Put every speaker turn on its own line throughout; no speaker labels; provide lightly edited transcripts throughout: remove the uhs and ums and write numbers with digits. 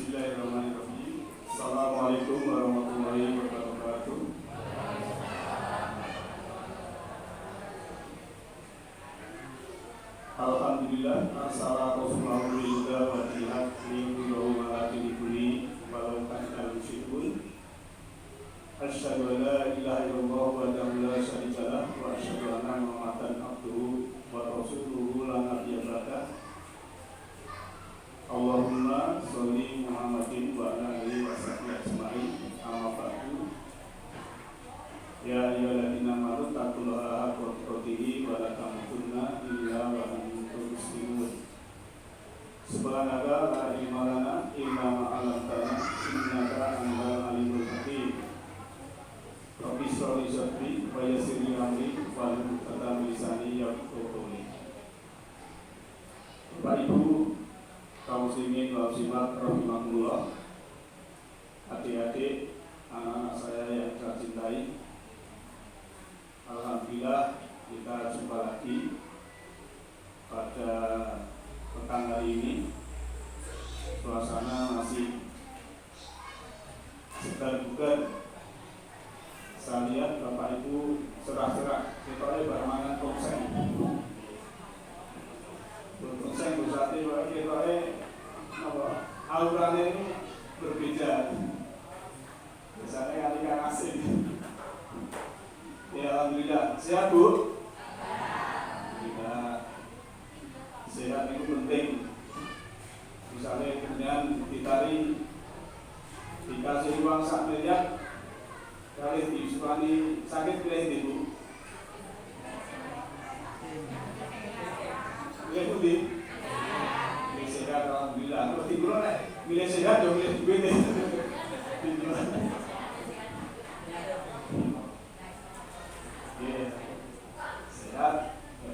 Bismillahirrahmanirrahim. Assalamualaikum warahmatullahi wabarakatuh. Alhamdulillah, assalatu wassalamu ala wa jihad liyubiru wa atidikuni walau kanal musyrikun. Asyhadu an la ilaha illallah wa la syarika lah wa asyhadu anna Muhammadan abduhu wa rasuluhu la nabiyya ba'dah. Allahumma sholli Muhammadin wa ala alihi wa sahbihi ajma'in. Amma ba'du. Ya ayyuhalladzina amanu taqullaha haqqa tuqatih wa la tamutunna illa wa antum muslimun. Subhanaka la ilma lana illa ma 'allamtana innaka antal alimul hakim. Rabbi shrah li sadri wa yassir li amri wahlul 'uqdatam min lisani yafqahu qawli. Bapak Ibu kaum muslimin wal muslimat rahimakumullah, adik-adik, anak-anak saya yang saya cintai, alhamdulillah kita jumpa lagi pada petang hari ini. Suasana masih segar bugar. Saya lihat Bapak Ibu cerah-cerah, kita bermangan konsen. Konsen bersati kita auranya ini berbeda. Biasanya kan ikan asin. Ya alhamdulillah. Sehat Bu? Tidak. Sehat itu penting. Misalnya kemudian dikasih uang 1 miliar, kali disukani sakit pilih Ibu. Pilih Budi. Pilih sehat alhamdulillah. Terus Ibu milih sehat dong, milih duit. Sehat,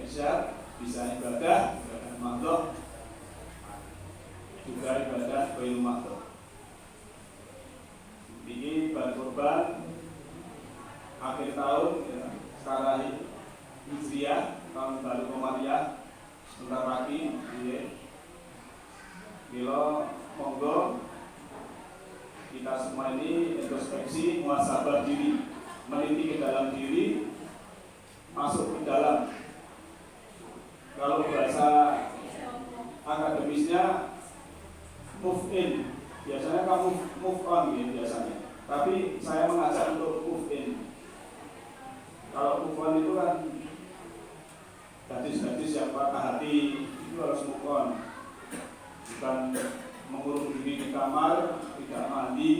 sehat, bisa ibadah mandoh, juga ibadah bayi mandoh. Ini bahan kurban akhir tahun, ya, sekarang Hijriah, tahun baru Komariah, sebentar lagi, ya. Bila monggo kita semua ini introspeksi, muhasabah diri, meniti ke dalam diri, masuk ke dalam. Kalau bahasa akademisnya move in, biasanya kamu move on ya biasanya. Tapi saya mengajak untuk move in. Kalau move on itu kan gadis-gadis yang patah hati itu harus move on. Bukan mengurung diri di kamar, tidak mandi,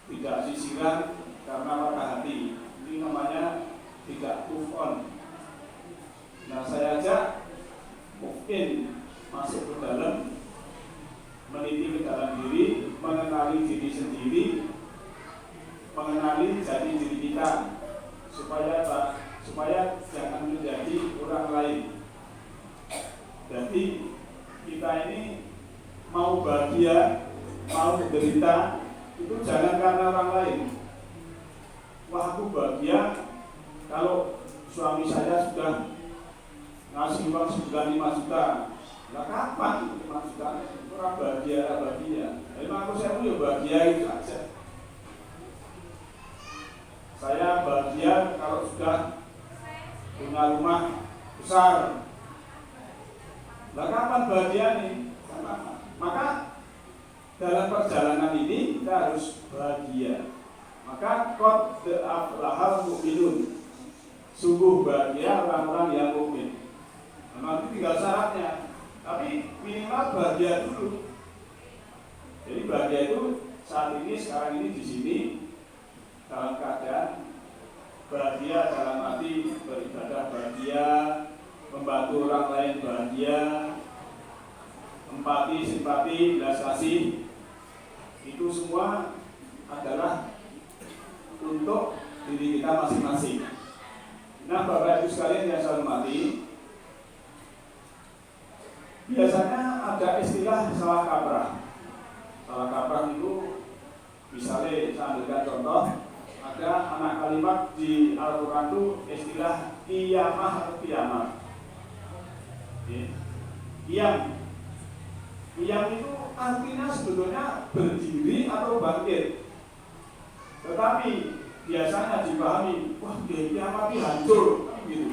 tidak sisiran karena patah hati. Ini namanya tidak move on. Nah, saya ajak move in, masuk ke dalam, meniti ke dalam diri, mengenali diri sendiri, mengenali jati diri kita, supaya jangan menjadi orang lain. Jadi kita ini mau bahagia, mau menderita, itu jangan karena orang lain. Wah, aku bahagia kalau suami saya sudah ngasih uang sebulan 5 juta. Nah, kapan 5 juta? Orang bahagia. Memang aku saya punya bahagia itu saja. Saya bahagia kalau sudah punya rumah besar. Nah, kapan bahagia nih? Maka dalam perjalanan ini kita harus bahagia. Maka qad aflahal mu'minun. Sungguh bahagia orang-orang yang mukmin. Nanti tinggal syaratnya. Tapi minimal bahagia dulu. Jadi bahagia itu saat ini, sekarang ini di sini dalam keadaan bahagia, dalam arti beribadah bahagia, membantu orang lain bahagia, empati, simpati, belas kasih, itu semua adalah untuk diri kita masing-masing. Nah, Bapak Ibu sekalian yang saya hormati, biasanya ada istilah salah kaprah. Salah kaprah itu, misalnya saya ambilkan contoh, ada anak kalimat di Al-Quran itu istilah qiyamah atau qiyamah. Qiyam itu artinya sebetulnya berdiri atau bangkit. Tetapi biasanya dipahami, wah kiamat ini hancur, gitu.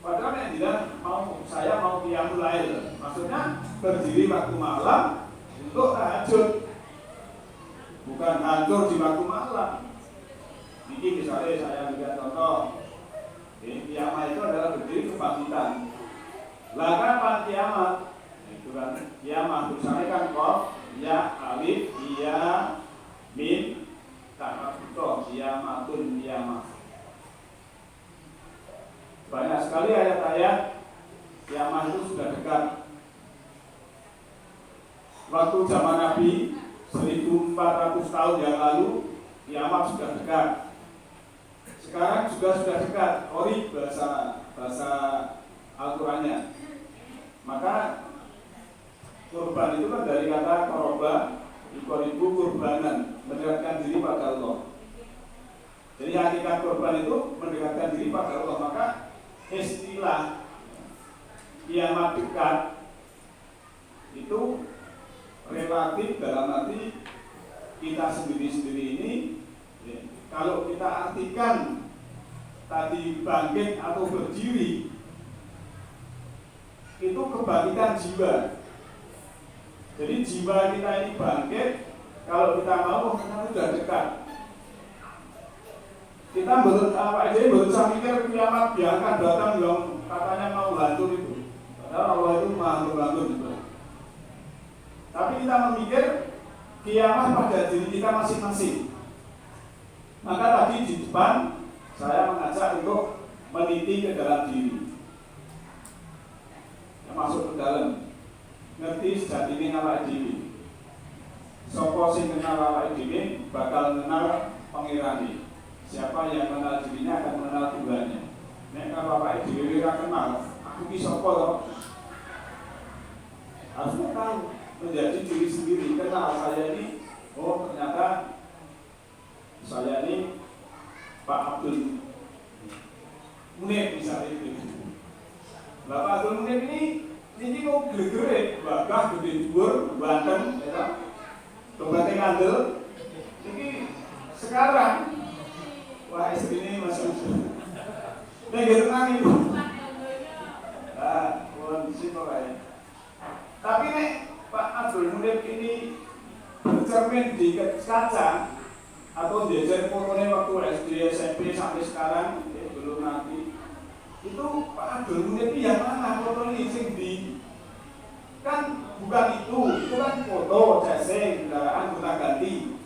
Padahal yang tidak saya mau qiyamul lail, maksudnya berdiri waktu malam untuk tahajud, bukan hancur di waktu malam. Ini misalnya saya lihat contoh, kiamat itu adalah berdiri kebangkitan. Lah kapan kiamat? Itu kan kiamat misalnya kan qaf, ya, alif, ya, mim, ta'abutoh, kiamatun, kiamat. Banyak sekali ayat-ayat kiamat itu sudah dekat. Waktu zaman Nabi 1400 tahun yang lalu kiamat sudah dekat. Sekarang juga sudah dekat. Qorib bahasa Al-Qur'annya. Maka kurban itu kan dari kata qoroba, qoribu kurbanan, mendekatkan diri pada Allah. Jadi hakikat kurban itu mendekatkan diri pada Allah. Maka istilah kiamat dekat itu relatif dalam arti kita sendiri-sendiri ini ya, kalau kita artikan tadi bangkit atau berdiri itu kebangkitan jiwa. Jadi jiwa kita ini bangkit kalau kita mau karena sudah dekat. Kita berusaha mikir kiamat yang akan datang yang katanya mau hancur itu. Padahal Allah itu maha membangun juga. Tapi kita memikir kiamat pada diri kita masing-masing. Maka tadi di depan saya mengajak untuk meniti ke dalam diri, masuk ke dalam, ngerti sejatinya awake dhewe. Sapa sing kenal awake dhewe bakal kenal pengirane. Siapa yang kenal dirinya akan mengenal Tuhannya. Nek kalau awake dhewe ora kenal, aku ki sapa to? Harus tahu, menjadi diri sendiri, kenal saya ini. Oh ternyata saya ini Pak Abdul Munib misalnya itu. Bapak Abdul Munib ini kok gede-gede, bagah gede dhuwur, banteng, ya. Tobatnya ngandel. Ini sekarang wah istri ini masih nek gitu nang ibu. Kondisi kok kae. Tapi nek Pak Abdul Munib ini bercermin di kaca atau jajan fotonya waktu SD, SMP sampai sekarang belum nanti. Itu Pak Abdul Munib yang mana foto ini sing di kan bukan itu kan foto jaseng kendaraan gonta ganti.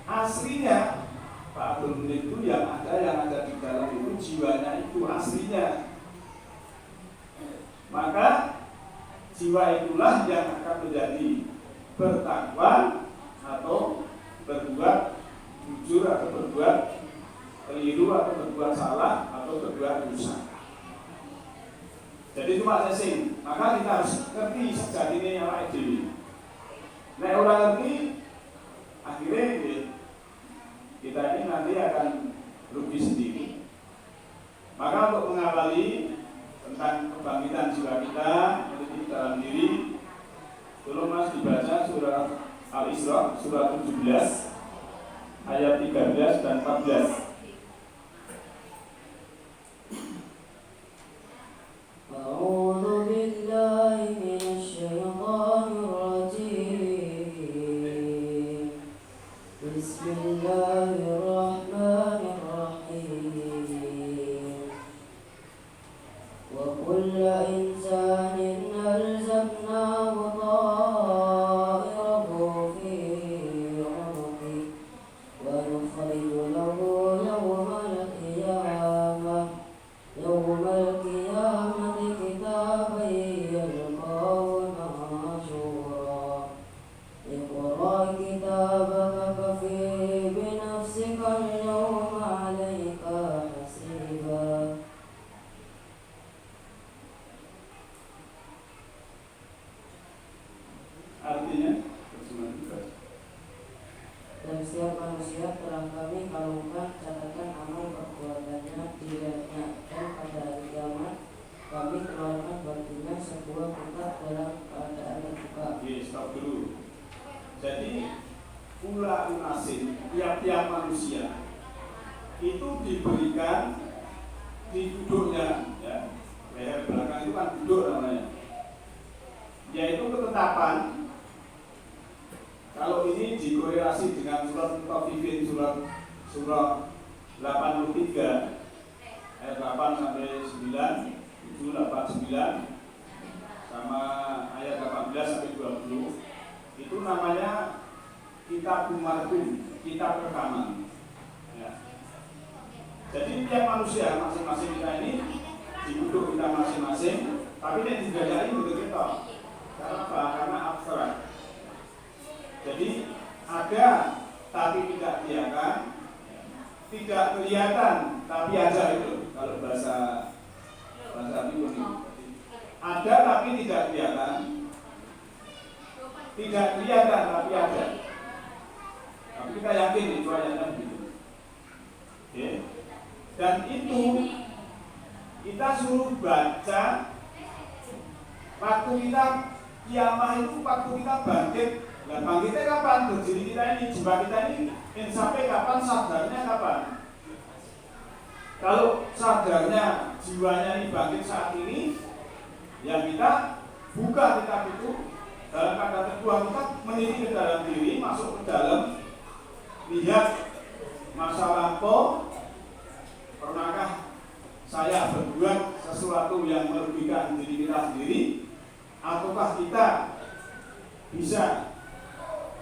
Aslinya Pak Abdul Munib itu yang ada di dalam itu jiwanya itu aslinya. Maka jiwa itulah yang akan menjadi bertakwa atau berbuat jujur atau berbuat keliru atau berbuat salah atau berbuat dosa. Jadi cuma sesing. Maka kita harus ngerti sejatinya yang awake dhewe. Nek ora ngerti akhirnya kita ini nanti akan rugi sendiri. Maka untuk mengawali tentang kebangkitan jiwa kita menjadi dalam diri, tolong Mas dibaca surah Al-Isra surah 17 ayat 13 dan 14.
A'udzu billahi minasyaitonir rajim. Bismillahirrahmanirrahim. Wa kullu insanin alzamnahu ta'irahu fi 'unuqihi wa nukhriju lahu
stop dulu. Jadi kula unasin, tiap-tiap manusia itu diberikan di duduknya, ya, leher belakang itu kan duduk namanya, yaitu ketetapan. Kalau ini dikorelasi dengan surat Mutaffifin surah 83 ayat 8 sampai 9, 7, 8, 9 sama ayat 18 sampai 20, itu namanya kitab marhum, kitab rekaman. Ya. Jadi tiap manusia masing-masing kita ini duduk kita masing-masing, tapi yang dibayari begitu kita. Karena apa? Karena abstrak. Jadi ada tapi tidak kelihatan, tidak kelihatan tapi ada itu. Kalau bahasa ini ada tapi tidak kelihatan, tidak kelihatan tapi ada. Tapi kita yakin itu ayatnya begitu. Oke. Dan itu kita suruh baca waktu kita kiamah itu, waktu kita bangkit. Nah, bangkitnya kapan? Berdiri kita ini, jiwa kita ini sampai kapan, sadarnya kapan? Kalau sadarnya, jiwanya ini bangkit saat ini, ya kita buka kitab itu dalam keadaan terbuang, kita meniti ke dalam diri, masuk ke dalam, lihat masa lampau, pernahkah saya berbuat sesuatu yang merugikan diri kita sendiri, ataukah kita bisa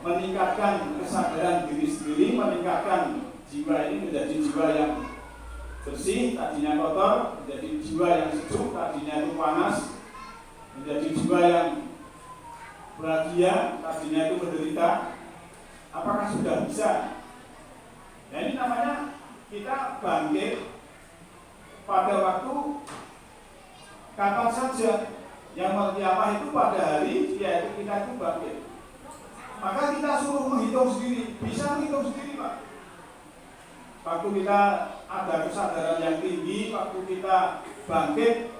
meningkatkan kesadaran diri sendiri, meningkatkan jiwa ini menjadi jiwa yang bersih, tadinya kotor, menjadi jiwa yang sejuk, tadinya itu panas, menjadi jiwa yang bahagia, tadinya itu menderita. Apakah sudah bisa? Nah, ini namanya kita bangkit pada waktu kapan saja. Yang kiamah itu pada hari, yaitu kita itu bangkit. Maka kita suruh menghitung sendiri, bisa menghitung sendiri, Pak. Waktu kita ada kesadaran yang tinggi, waktu kita bangkit,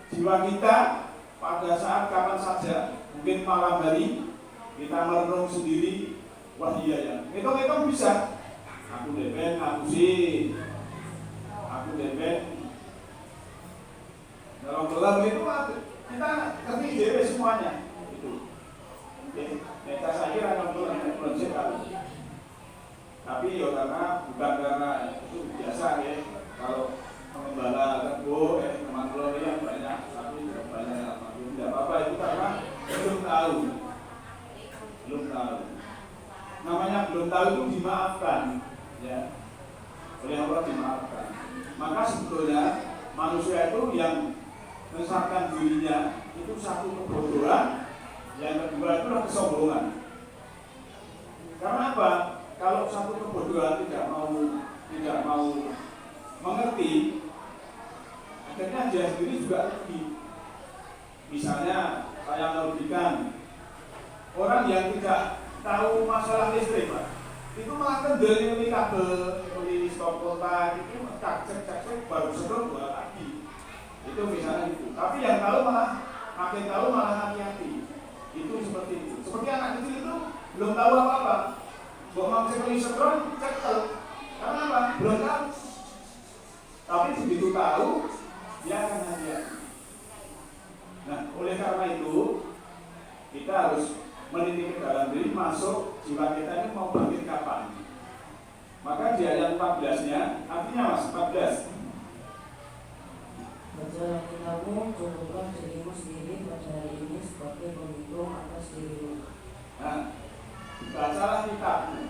jiwa kita pada saat kapan saja, mungkin malam hari, kita merenung sendiri, wah iya ya, hitung-hitung bisa. Aku deben, aku sih, aku deben. Dalam gelar itu kita ngerti diri semuanya. Itu. Oke. Kita saya kira akan prinsip tapi ya karena bukan karena itu biasa ya. Kalau pengembala kebo, teman keluarga yang banyak, tapi tidak banyak, tidak apa-apa itu karena belum tahu. Namanya belum tahu itu dimaafkan, ya. Oleh Allah dimaafkan. Maka sebetulnya manusia itu yang menyesatkan dirinya itu satu kebodohan. Yang kedua itulah kesombongan. Karena apa? Kalau satu kebodohan tidak mau mengerti, akhirnya dia sendiri juga rugi. Misalnya saya merugikan orang yang tidak tahu masalah listrik, Pak. Itu malah kendel ini kabel, ini stop kontak, itu cek baru sedot buat lagi. Itu misalnya itu. Tapi yang tahu makin tahu malah hati-hati. Itu seperti itu. Seperti anak kecil itu belum tahu apa-apa. Kalau mau cek listrik, cek tahu. Karena apa? Belum tahu. Tapi begitu tahu, dia akan hati-hati. Nah, oleh karena itu kita harus meniti ke dalam diri, masuk jiwa kita ini mau bangkit kapan. Maka di ayat 14-nya, artinya Mas, 14.
Bacalah kitabmu, cukuplah dirimu sendiri pada hari ini sebagai penghitung atas dirimu.
Nah, bacalah kitabmu,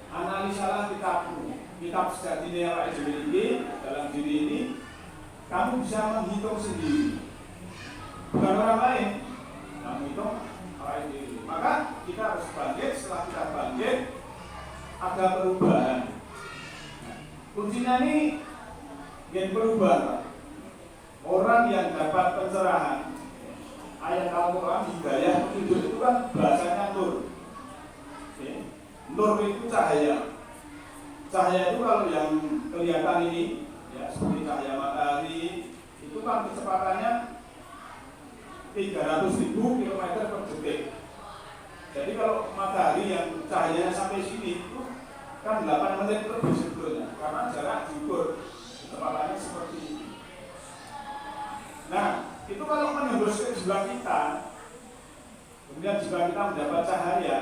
analisalah kitabmu. Kitab sejatinya yang Pak ini dalam diri ini, kamu bisa menghitung sendiri, bukan orang lain. Kamu hitung orang sendiri. Maka kita harus bangkit. Setelah kita bangkit, ada perubahan. Nah, kuncinya ini yang perubahan, Pak. Orang yang dapat pencerahan, ayat Al-Quran hidayah petunjuk itu kan bahasanya nur. Oke. Nur itu cahaya. Cahaya itu kalau yang kelihatan ini, ya seperti cahaya matahari, itu kan kecepatannya 300.000 km per detik. Jadi kalau matahari yang cahayanya sampai sini itu kan 8 menit lebih sebetulnya, karena jarak diukur ketepatannya seperti ini. Nah, itu kalau menembus ke sebelah kita, kemudian jika kita mendapat cahaya,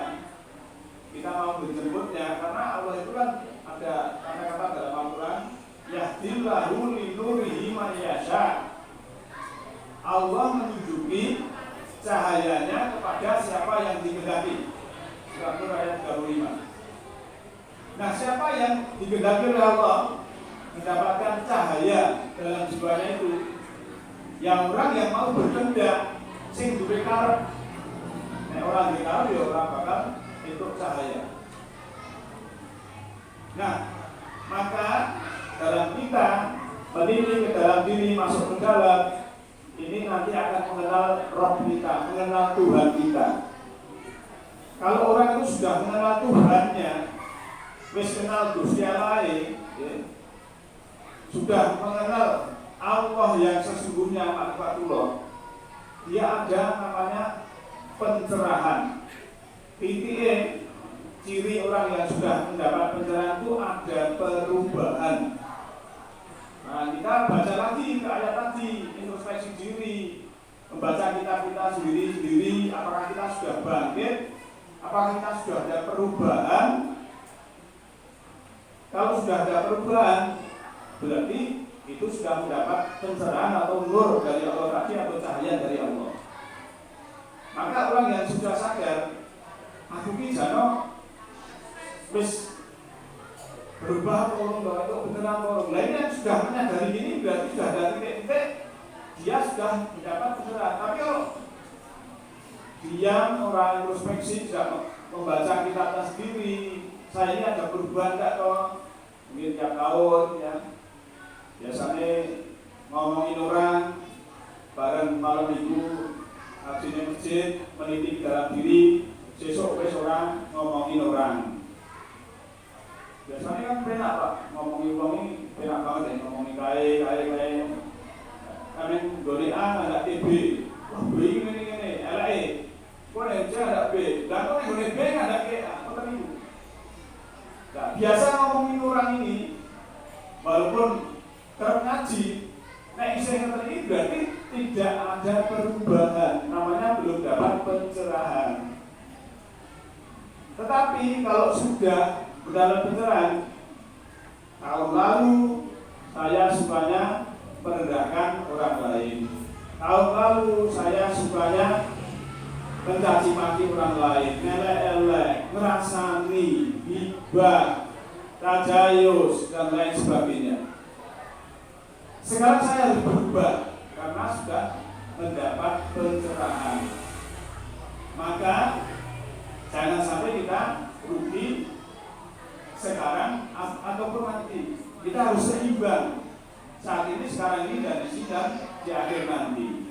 kita mau dijemputnya, karena Allah itu kan ada kata-kata dalam Al-Quran, yahdillahu linurihi man yasha. Allah menunjuki cahayanya kepada siapa yang dikehendaki. Surat Nur ayat 35. Nah, siapa yang dikehendaki oleh Allah mendapatkan cahaya dalam jiwanya itu, yang orang yang mau berkehendak, sing duwe karep. Nek orang duwe karep ya orang bakal entuk cahaya. Nah, maka dalam kita mendidik ke dalam diri, masuk ke dalam ini nanti akan mengenal Roh kita, mengenal Tuhan kita. Kalau orang itu sudah mengenal Tuhannya, wis kenal Gusti Allah, ya, sudah mengenal Allah yang sesungguhnya makrifatullah, dia ada namanya pencerahan. Intinya ciri orang yang sudah mendapat pencerahan itu ada perubahan. Nah, kita baca lagi ke ayat tadi, introspeksi diri, membaca kitab kita sendiri-sendiri, apakah kita sudah bangkit, apakah kita sudah ada perubahan. Kalau sudah ada perubahan, berarti itu sudah mendapat pencerahan atau nur dari Allah tadi, atau cahaya dari Allah. Maka orang yang sudah sadar, aku ki jano wis berubah tolong bahwa itu beneran tolong. Nah, ini yang sudah menyadari ini berarti sudah ada titik-titik dia sudah mendapat pencerahan. Tapi kalau diam, orang introspeksi, tidak membaca kitabnya sendiri, saya ini ada perubahan enggak toh? Mungkin tiap tahun ya, biasanya ngomongin orang bareng malam minggu hajinya masjid, meniti dalam diri, besok orang ngomongin orang. Biasanya kan penak Pak, ngomongin orang ini penak banget ya, ngomongin kaya. Kami golean ada TB, wah B ini, LA, kok ada B, dan kok boleh B ada GA, kok terlalu. Nah, biasa ngomongin orang ini, walaupun terngaji, nah isi yang ini berarti tidak ada perubahan, namanya belum dapat pencerahan. Tetapi kalau sudah mendapat pencerahan, tahun lalu saya sukanya merendahkan orang lain, tahun lalu saya sukanya mencaci maki orang lain, elek-elek, ngerasani, hibah, tajayus, dan lain sebagainya. Sekarang saya harus berubah karena sudah mendapat pencerahan. Maka jangan sampai kita rugi sekarang ataupun nanti. Kita harus seimbang saat ini, sekarang ini, dan di akhir nanti.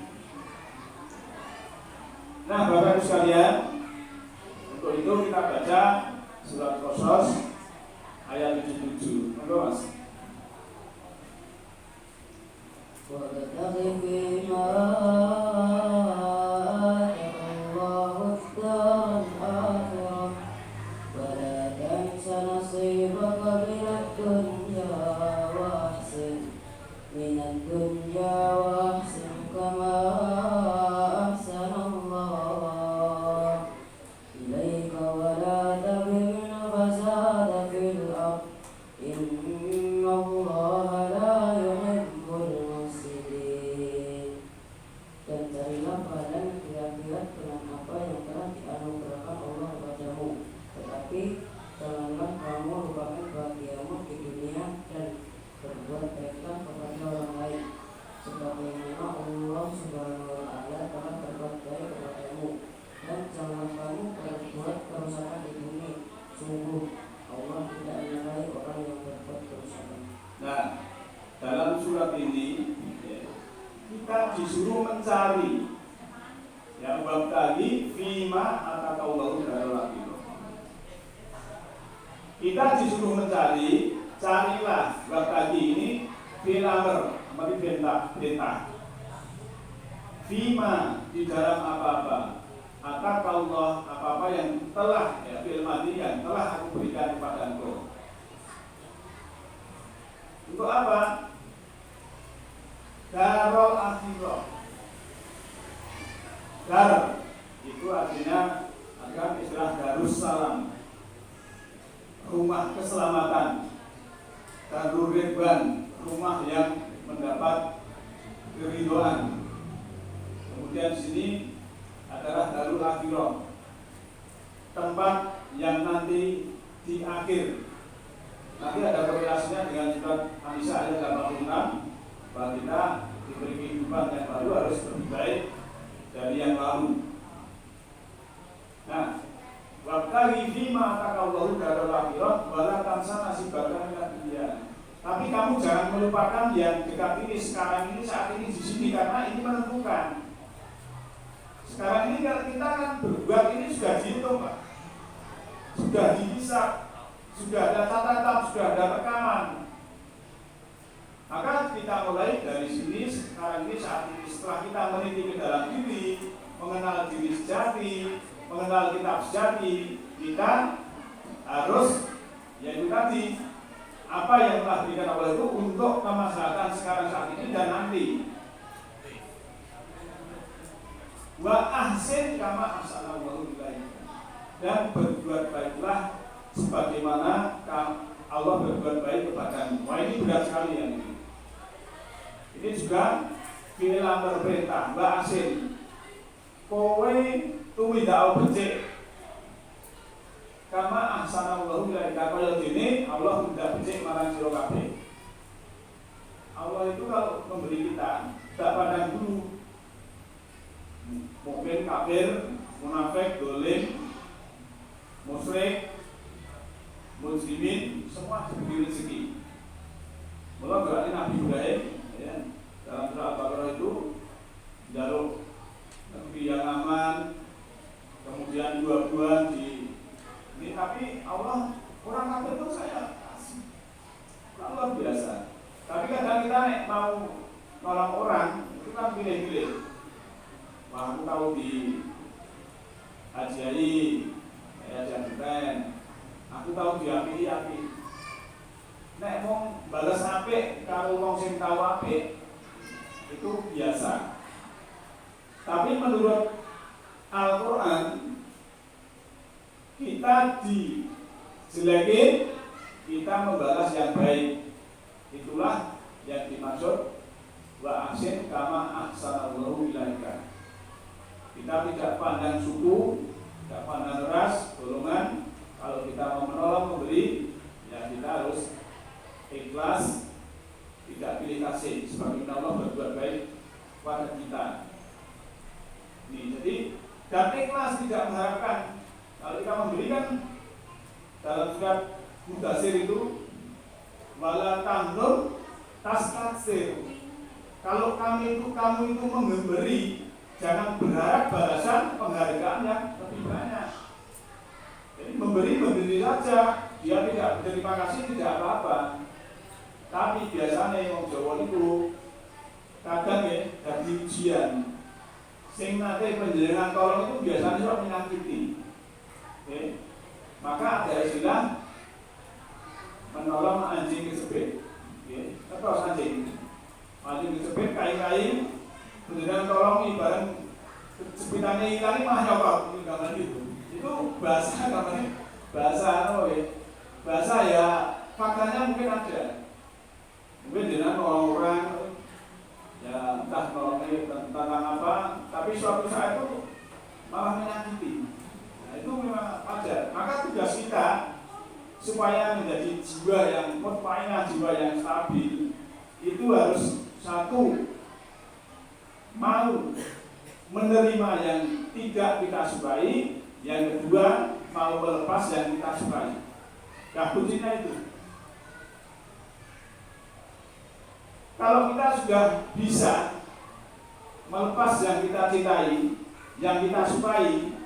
Nah, Bapak Ibu sekalian, untuk itu kita baca surat Qasas ayat 77. Monggo Mas.
وَابْتَغِ فِيمَا آتَاكَ اللَّهُ الدَّارَ الْآخِرَةَ وَلَا تَنْسَ نَصِيبَكَ مِنَ الدُّنْيَا وَأَحْسِنْ كَمَا أَحْسَنَ اللَّهُ إِلَيْكَ وَلَا تَبْغِ الْفَسَادَ فِي الْأَرْضِ إِنَّ اللَّهَ لَا يُحِبُّ الْمُفْسِدِينَ. Dan carilah pahala kira-kira dengan apa yang telah dianugerahkan Allah kepadamu, tetapi janganlah kamu lupakan bahagiamu di dunia dan berbuat baiklah kepada orang lain, sebagaimana Allah Subhanahu wa Ta'ala telah berbuat baik kepadamu. Dan jangan kamu berbuat kerusakan di bumi, sungguh Allah tidak menyukai orang yang berbuat kerusakan.
Nah, dalam surat ini kita disuruh mencari yang bab tadi fima ataqallahu darul. Kita disuruh mencari, carilah bab tadi ini filamer, mari perintah. Fima di dalam apa-apa, ataqallah, apa-apa yang telah fil madhi yang telah aku berikan kepada engkau. Untuk apa? Darul akhirah. Dar itu artinya akan istilah Darussalam, rumah keselamatan. Darul Ridwan, rumah yang mendapat keridhaan. Kemudian di sini adalah Darul Akhirah, tempat yang nanti di akhir. Nanti ada korelasinya dengan surat An-Nisa ayat 86 bahwa kita diberi kehidupan yang baru harus lebih baik dari yang lalu. Nah, wabtaghi fima ataqallahu darul akhirah wala tansa nasibaka minad dunya. Tapi kamu jangan melupakan yang dekat ini, sekarang ini, saat ini, di sini, karena ini menentukan. Sekarang ini kalau kita kan berbuat ini sudah dihitung, Pak. Sudah dihisab, sudah ada catatan, sudah ada rekaman. Maka kita mulai dari sini, sekarang ini, saat ini, setelah kita meneliti ke dalam diri, mengenal diri sejati, mengenal kitab sejati, kita harus yaitu tadi apa yang telah diberikan Allah itu untuk kemaslahatan sekarang saat ini dan nanti. Wa ahsin kama ahsanallahu ilaika, dan berbuat baiklah sebagaimana Allah berbuat baik kepadamu. Wah, ini berat sekali yang ini. Ini juga inilah perintah wa ahsin. Kowe tuwidau becik kama ahsanallahu ilaika, kaya dene Allah tidak becik marang sira kabeh. Allah itu kalau memberi kita tidak pandang dulu mungkin kafir, munafik, dolim, musyrik, muslimin, semua diberi rezeki. Mula berarti Nabi Ibrahim ya, dalam surah Al-Baqarah itu jaluk negeri yang aman, kemudian buah-buahan di ini, tapi Allah orang kafir itu saya kasih, luar biasa. Tapi kadang kita mau nolong orang itu kan pilih-pilih. Wah, aku tahu di Haji Jabuten, aku tahu di api. Nek mau balas apik kalau wong sing tahu apik itu biasa. Tapi menurut Al-Quran kita dijelekin, kita membalas yang baik. Itulah yang dimaksud wa ahsin kama ahsanallahu ilaika. Kita tidak pandang suku, tidak pandang ras, golongan. Kalau kita mau menolong, memberi, ya kita harus ikhlas, tidak pilih kasih. Sebagaimana Allah berbuat baik pada kita. Nih, jadi dan ikhlas tidak mengharapkan. Kalau kita memberikan dalam surat Mudatsir itu wala tandur tastaksir. Kalau kamu itu memberi, jangan berharap balasan penghargaan yang lebih banyak. Jadi memberi saja, dia tidak berterima kasih tidak apa-apa. Tapi biasanya orang Jawa itu kadang ya dari ujian. Sing nate penjenengan tolong itu biasanya orang menyakiti. Maka ada istilah menolong anjing kesebet. Terus anjing kesebet kain-kain, penjenengan tolong bareng sepitannya hilang mah nyokot gambar itu. Itu bahasa namanya bahasa ya faktanya mungkin ada. Mungkin dengan orang ya entah nolongnya tentang apa, tapi suatu saat itu malah menyakiti. Nah, itu memang wajar. Maka tugas kita supaya menjadi jiwa yang mutmainah, jiwa yang stabil, itu harus satu, mau menerima yang tidak kita sukai, yang kedua mau melepas yang kita sukai. Nah, kuncinya itu. Kalau kita sudah bisa melepas yang kita cintai, yang kita sukai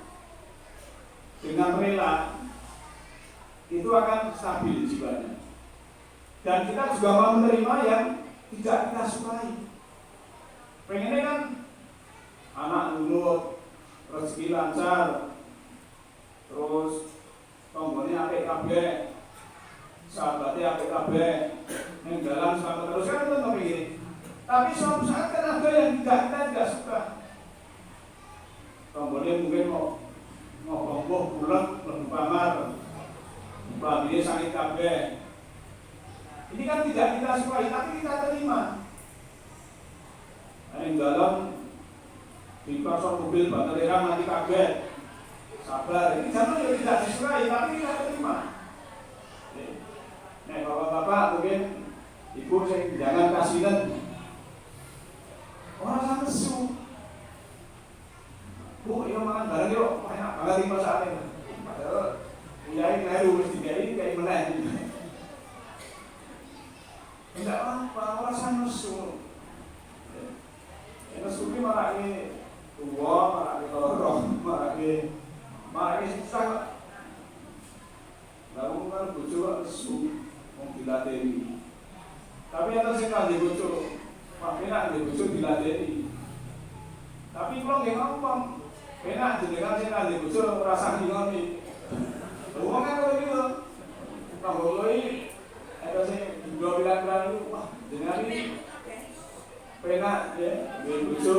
dengan rela, itu akan stabil jiwanya. Dan kita juga mau menerima yang tidak kita sukai. Pengennya kan anak nurut, rezeki lancar, terus tonggone apik kabeh, sahabate apik kabeh, ning dalam selamat terus kan tetap begini. Tapi suatu saat kan ada yang kita tidak suka. Tonggone mungkin mau ngomong bulat, lebih kamar, babinya sakit kabeh. Ini kan tidak kita sukai, tapi kita terima. Ning dalam dipasang mobil baterai mati kabeh. Sabar, ini jangan ya tidak disukai, tapi kita terima. Nek bapak-bapak mungkin ibu jangan kasihan. Orang nesu. Bu, yo makan bareng yo, enak banget iki masakane. Padahal nyai kleru wis digawe kayak meneh. Enggak apa, orang nesu. Nesu ki marake tuwa, marake loro, marake susah. Lalu kan bojo kok nesu wong diladeni. Tapi ana sing kandhe bojo, enak ndek bojo diladeni. Tapi kalau nggih ngomong, enak jenengan sing kandhe bojo rasa ngoni. Wong kan kok iki lho. Kanggo iki ada sing dua bilang wah jenengan iki penak ya, duwe bojo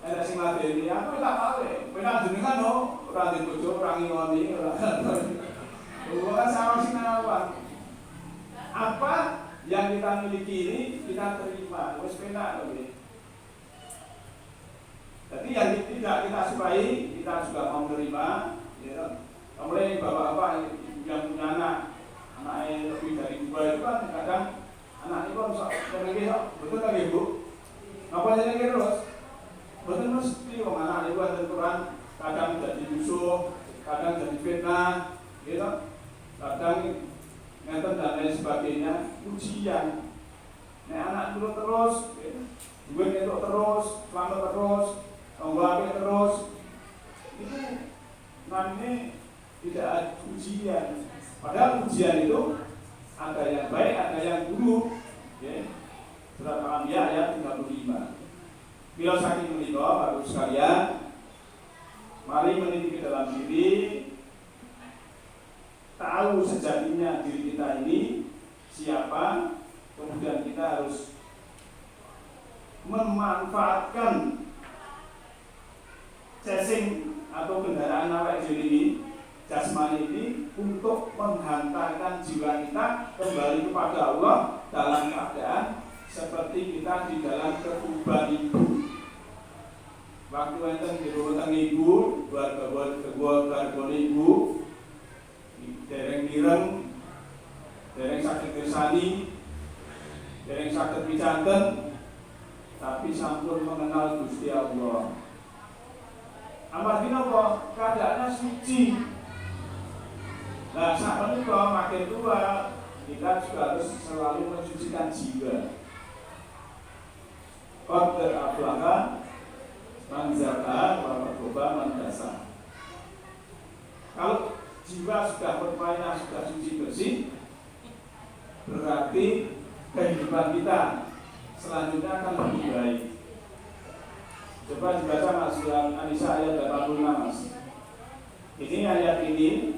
ada sing ladeni. Aku tak tahu ya. Penak jenengan no, ora ndek bojo ora ngoni ora. Wong kan sama sing nawan. Apa yang kita miliki ini kita terima, wis penak lho. Jadi yang tidak kita sukai, kita juga mau menerima, ya. Kemudian bapak-bapak yang punya anaknya lebih dari 2 itu kan kadang anak itu bisa menengih, betul kan ibu? Apa yang terus? Betul mesti wong anak itu ada Quran, kadang jadi musuh, kadang jadi fitnah, gitu. Kadang ngeten dan lain sebagainya, ujian. Nek anak dulu terus, duwe itu terus, selamat terus, tanggung terus, itu nanti tidak ada ujian. Padahal ujian itu ada yang baik, ada yang buruk. Ya. Surat Al-Anbiya ayat 35. Bila saking menika, Bapak sekalian, mari meniti ke dalam diri, tahu sejatinya diri kita ini siapa, kemudian kita harus memanfaatkan casing atau kendaraan awak ini, jasmani ini untuk menghantarkan jiwa kita kembali kepada Allah dalam keadaan seperti kita di dalam ketuban ibu. Waktu enten di rumah ibu, keluarga ibu, dereng direng, dereng sakit kersani, dereng sakit picanten, tapi sampun mengenal Gusti Allah. Amargi napa keadaannya suci. Nah, saat menikah makin tua, kita juga harus selalu mensucikan jiwa. Qad aflaha man zakka wa qad man dasa. Kalau jiwa sudah berpayah, sudah suci bersih, berarti kehidupan kita selanjutnya akan lebih baik. Coba dibaca Mas surat An-Nisa ayat 86 Mas. Ini ayat ini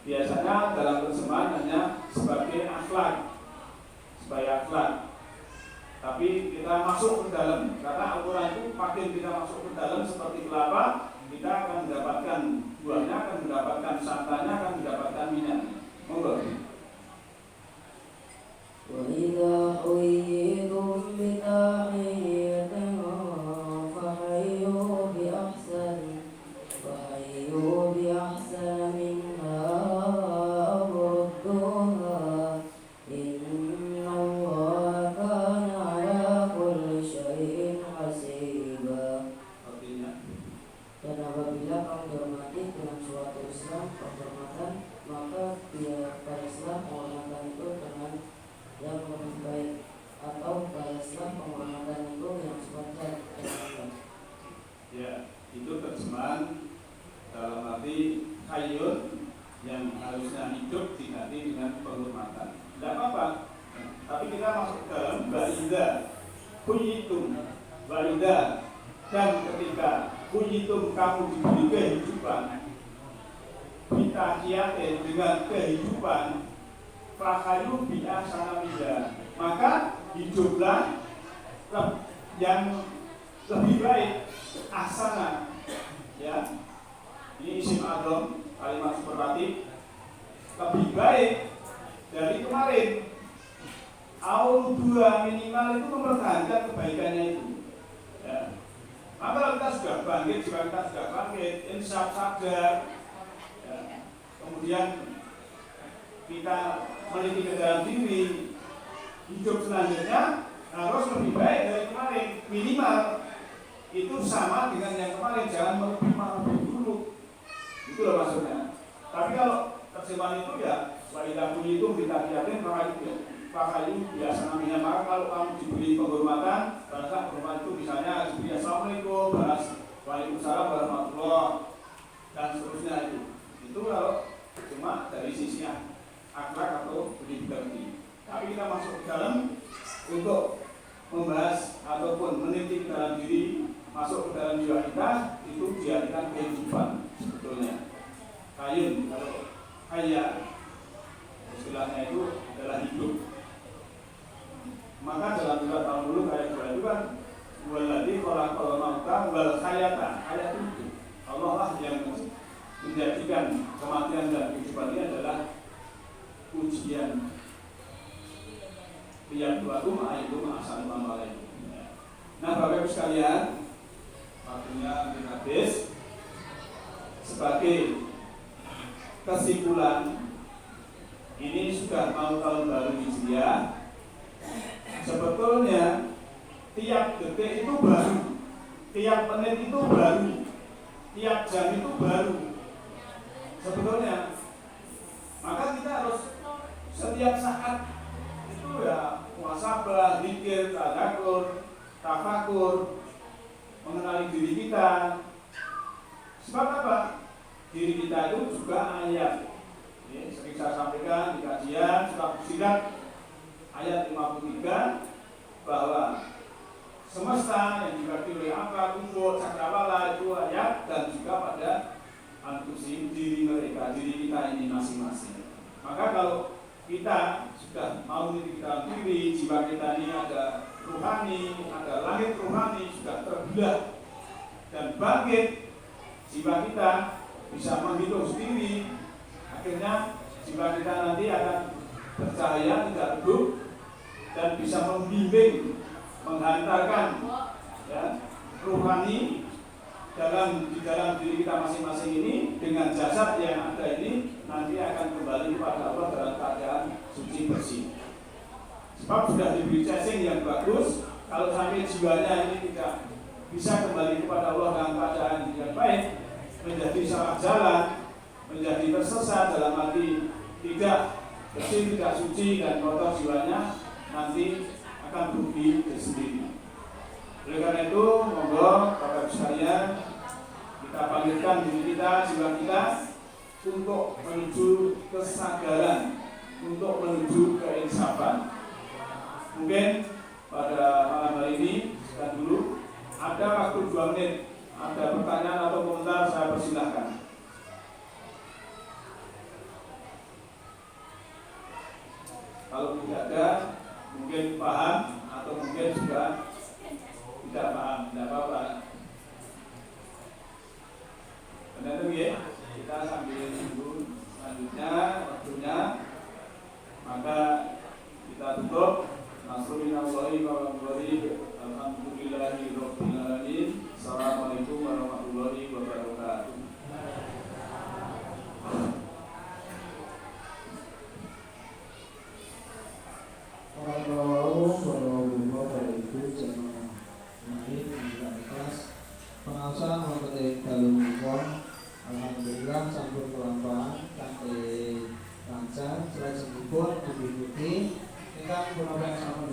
biasanya dalam terjemahan hanya sebagai akhlak, supaya akhlak. Tapi kita masuk ke dalam, karena Al-Quran itu makin kita masuk ke dalam seperti kelapa, kita akan mendapatkan buahnya, akan mendapatkan santannya, akan mendapatkan minyaknya. Monggo.
Wa idza huyitum bi tahiyatin fahayyu bi ahsana minha aw rudduha inna Allaha kana ala kulli syai'in hasiba. Dan apabila kamu dihormati dengan suatu Islam penghormatan, maka balaslah penghormatan itu dengan yang lebih baik, atau balaslah penghormatan itu yang sepadan dengan.
Ya, itu terjemahan dalam arti hayyun yang harusnya hidup diganti dengan penghormatan. Tidak apa-apa. Tapi kita masuk ke dalam ba'idha huyitum, ba'idha, dan ketika huyitum kamu diberi kehidupan, bitakiyatin dengan kehidupan fakayu bi'ah sanamida, maka hiduplah yang lebih baik asana, ya. Ini isim adom, kalimat superlatif, lebih baik dari kemarin. Awal dua minimal itu mempertahankan kebaikannya itu, ya. Maka kalau kita sudah bangkit, insaf sadar, ya. Kemudian kita meneliti ke dalam diri, hidup selanjutnya harus lebih baik dari kemarin. Minimal itu sama dengan yang kemarin, jangan lebih dulu. Itu loh maksudnya. Tapi kalau terjemahan itu ya, waidah bunyi itu kita kiatin pakayu biasa namanya. Maka kalau kamu diberi penghormatan, bahasa penghormatan itu misalnya diberi assalamualaikum, bahas waalaikumsalam warahmatullah dan seterusnya itu kalau cuma dari sisi akhlak atau budi pekerti. Tapi kita masuk ke dalam untuk membahas ataupun meneliti ke dalam diri, masuk ke dalam jiwa kita, itu dijadikan kehidupan sebetulnya. Kayun atau kaya istilahnya itu adalah hidup. Maka dalam surat Al-Mulk ayat 2 itu kan waladzi khalaqal mauta wal hayata, ayat itu Allah lah yang menjadikan kematian dan kehidupan ini adalah ujian. Yang tuakum aitum asal mamalaikum. Nah, Bapak Ibu sekalian, waktunya habis. Sebagai kesimpulan, ini sudah mau tahun baru Hijriah. Sebetulnya tiap detik itu baru, tiap menit itu baru, tiap jam itu baru. Sebetulnya, maka kita harus setiap saat itu ya muhasabah, zikir, tadakur, tafakur, mengenali diri kita. Sebab apa? Diri kita itu juga ayat. Ini sering saya sampaikan di kajian surat Fussilat ayat 53 bahwa semesta yang dibagi oleh akal, ufuk, cakrawala itu ayat, dan juga pada antusim diri mereka, diri kita ini masing-masing. Maka kalau kita sudah mau diri kita diri, jiwa kita ini ada ruhani, ada langit ruhani, sudah terbelah dan bangkit, jiwa kita bisa menghitung sendiri. Akhirnya jiwa kita nanti akan bercahaya, tidak redup, dan bisa membimbing, menghantarkan ya, ruhani di dalam diri kita masing-masing ini dengan jasad yang ada ini nanti akan kembali kepada Allah dalam keadaan suci bersih. Sebab sudah diberi casing yang bagus, kalau sampai jiwanya ini tidak bisa kembali kepada Allah dalam keadaan yang baik, menjadi salah jalan, menjadi tersesat dalam arti tidak bersih, tidak suci dan kotor jiwanya, nanti akan rugi sendiri. Oleh karena itu, monggo Bapak Ibu sekalian, kita bangkitkan diri kita, jiwa kita untuk menuju kesadaran, untuk menuju keinsafan. Mungkin pada malam hari ini sekian dulu. Ada waktu 2 menit. Ada pertanyaan atau komentar, saya persilahkan. Kalau tidak ada, mungkin paham atau mungkin juga tidak paham, tidak apa-apa. Benar itu ya, kita sambil tunggu selanjutnya waktunya, maka kita tutup. Nasrullahi wa barakatuh. Alhamdulillahi rabbil alamin. Assalamualaikum warahmatullahi wabarakatuh.
Pengawasan mengenai dalam hukum, alhamdulillah sampun kelampahan kanthi lancar, selain sebupun diikuti kita menggunakan sama